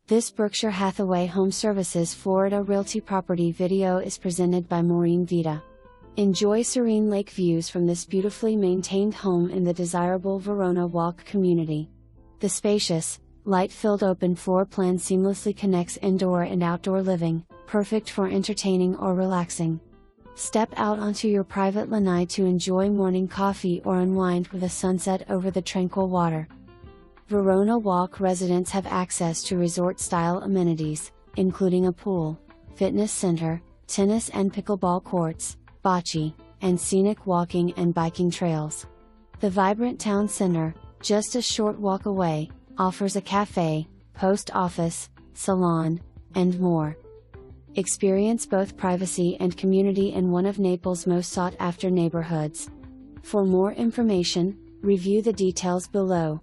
This Berkshire Hathaway HomeServices Florida Realty property video is presented by Maureen Vita. Enjoy serene lake views from this beautifully maintained home in the desirable Verona Walk community. The spacious, light-filled open floor plan seamlessly connects indoor and outdoor living, perfect for entertaining or relaxing. Step out onto your private lanai to enjoy morning coffee or unwind with a sunset over the tranquil water. Verona Walk residents have access to resort-style amenities, including a pool, fitness center, tennis and pickleball courts, bocce, and scenic walking and biking trails. The vibrant town center, just a short walk away, offers a café, post office, salon, and more. Experience both privacy and community in one of Naples' most sought-after neighborhoods. For more information, review the details below.